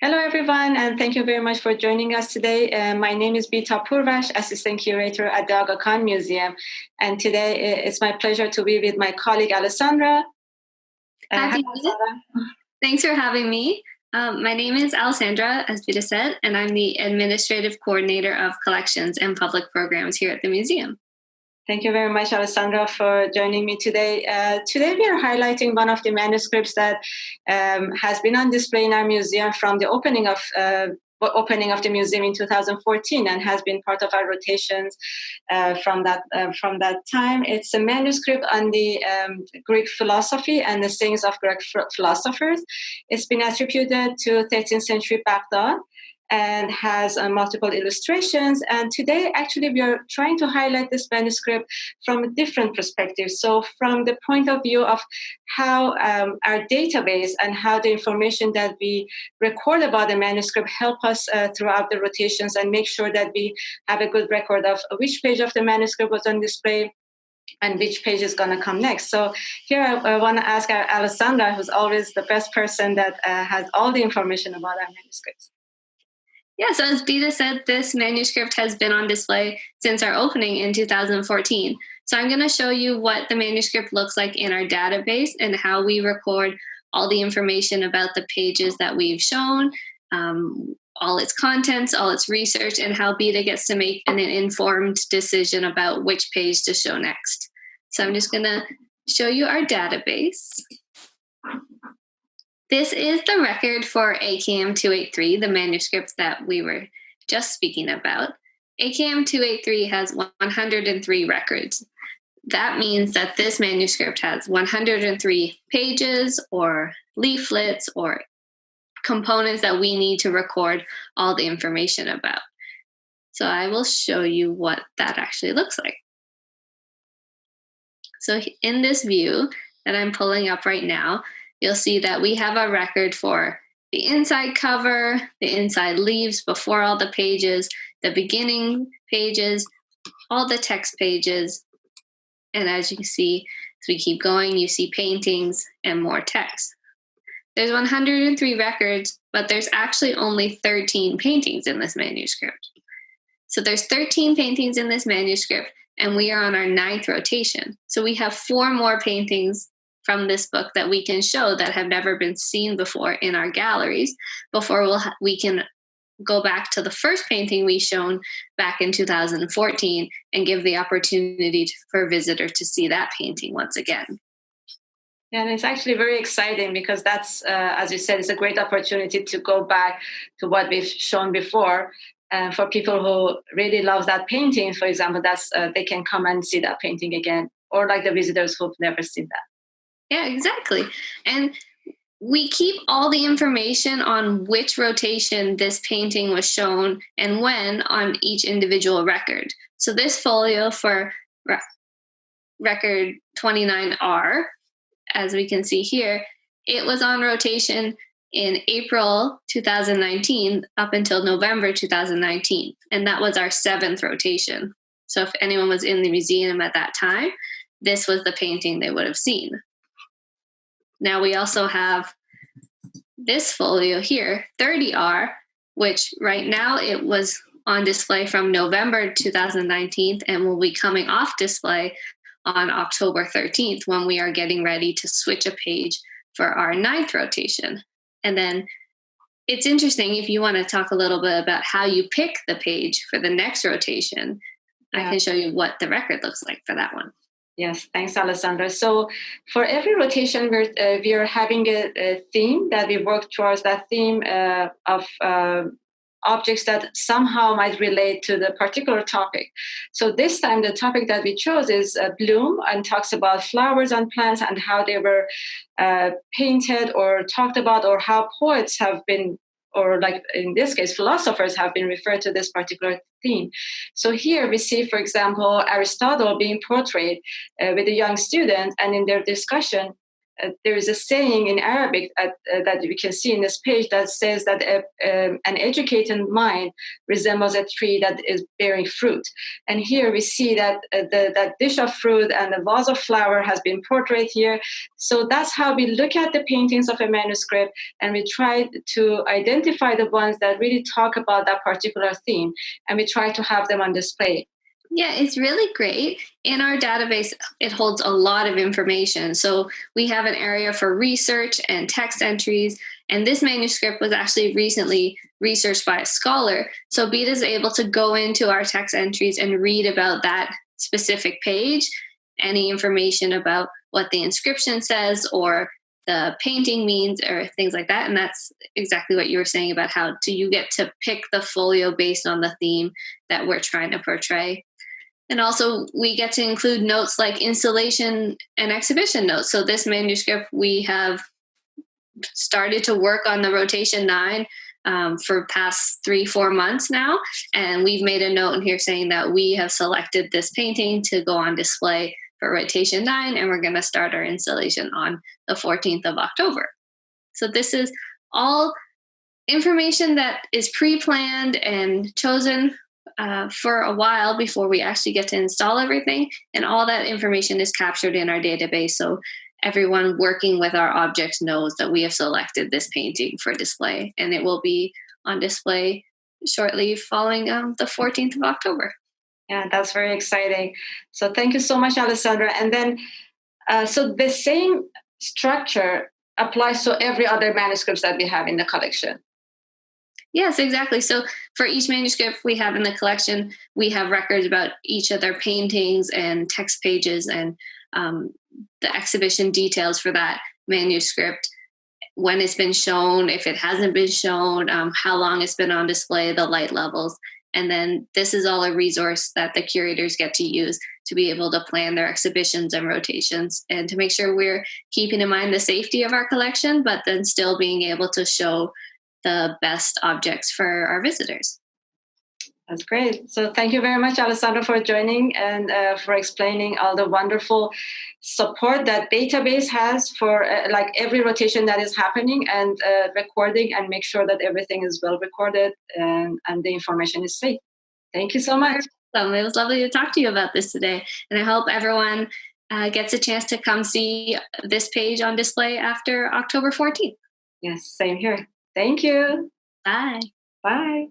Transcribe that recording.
Hello, everyone, and thank you very much for joining us today. My name is Bita Pourvash, Assistant Curator at the Aga Khan Museum. And today it's my pleasure to be with my colleague, Alessandra. Hi, Alessandra. Thanks for having me. My name is Alessandra, as Bita said, and I'm the Administrative Coordinator of Collections and Public Programs here at the museum. Thank you very much, Alessandra, for joining me today. Today we are highlighting one of the manuscripts that has been on display in our museum from the opening of the museum in 2014 and has been part of our rotations from that time. It's a manuscript on the Greek philosophy and the sayings of Greek philosophers. It's been attributed to 13th century Baghdad and has multiple illustrations. And today, actually, we are trying to highlight this manuscript from a different perspective. So from the point of view of how our database and how the information that we record about the manuscript help us throughout the rotations and make sure that we have a good record of which page of the manuscript was on display and which page is going to come next. So here I want to ask Alessandra, who's always the best person that has all the information about our manuscripts. Yeah, so as Bita said, this manuscript has been on display since our opening in 2014. So I'm going to show you what the manuscript looks like in our database and how we record all the information about the pages that we've shown, all its contents, all its research, and how Bita gets to make an informed decision about which page to show next. So I'm just going to show you our database. This is the record for AKM 283, the manuscript that we were just speaking about. AKM 283 has 103 records. That means that this manuscript has 103 pages or leaflets or components that we need to record all the information about. So I will show you what that actually looks like. So in this view that I'm pulling up right now, you'll see that we have a record for the inside cover, the inside leaves before all the pages, the beginning pages, all the text pages. And as you can see, as we keep going, you see paintings and more text. There's 103 records, but there's actually only 13 paintings in this manuscript. So there's 13 paintings in this manuscript, and we are on our 9th rotation. So we have 4 more paintings from this book that we can show that have never been seen before in our galleries before we can go back to the first painting we shown back in 2014 and give the opportunity for a visitor to see that painting once again. Yeah, and it's actually very exciting because that's, as you said, it's a great opportunity to go back to what we've shown before. And for people who really love that painting, for example, that's they can come and see that painting again, or like the visitors who've never seen that. Yeah, exactly. And we keep all the information on which rotation this painting was shown and when on each individual record. So this folio for record 29R, as we can see here, it was on rotation in April 2019 up until November 2019. And that was our 7th rotation. So if anyone was in the museum at that time, this was the painting they would have seen. Now we also have this folio here, 30R, which right now it was on display from November 2019 and will be coming off display on October 13th when we are getting ready to switch a page for our 9th rotation. And then it's interesting if you want to talk a little bit about how you pick the page for the next rotation. Yeah. I can show you what the record looks like for that one. Yes, thanks, Alessandra. So for every rotation, we are having a theme that we work towards, that theme of objects that somehow might relate to the particular topic. So this time, the topic that we chose is bloom and talks about flowers and plants and how they were painted or talked about, or how poets have been, or like in this case, philosophers have been referred to this particular theme. So here we see, for example, Aristotle being portrayed with a young student, and in their discussion, there is a saying in Arabic that we can see in this page that says that an educated mind resembles a tree that is bearing fruit. And here we see that that dish of fruit and the vase of flower has been portrayed here. So that's how we look at the paintings of a manuscript, and we try to identify the ones that really talk about that particular theme, and we try to have them on display. Yeah, it's really great. In our database, it holds a lot of information. So we have an area for research and text entries. And this manuscript was actually recently researched by a scholar. So Bita is able to go into our text entries and read about that specific page, any information about what the inscription says or the painting means or things like that. And that's exactly what you were saying about how you get to pick the folio based on the theme that we're trying to portray. And also we get to include notes like installation and exhibition notes. So this manuscript, we have started to work on the rotation 9 for past 3-4 months now. And we've made a note in here saying that we have selected this painting to go on display for rotation 9, and we're going to start our installation on the 14th of October. So this is all information that is pre-planned and chosen for a while before we actually get to install everything. And all that information is captured in our database. So everyone working with our objects knows that we have selected this painting for display, and it will be on display shortly following the 14th of October. Yeah, that's very exciting. So thank you so much, Alessandra. And then, so the same structure applies to every other manuscripts that we have in the collection. Yes, exactly. So for each manuscript we have in the collection, we have records about each of their paintings and text pages and the exhibition details for that manuscript, when it's been shown, if it hasn't been shown, how long it's been on display, the light levels. And then this is all a resource that the curators get to use to be able to plan their exhibitions and rotations and to make sure we're keeping in mind the safety of our collection, but then still being able to show the best objects for our visitors. That's great. So thank you very much, Alessandra, for joining and for explaining all the wonderful support that database has for like every rotation that is happening and recording, and make sure that everything is well recorded and the information is safe. Thank you so much. It was lovely to talk to you about this today. And I hope everyone gets a chance to come see this page on display after October 14th. Yes, same here. Thank you. Bye. Bye.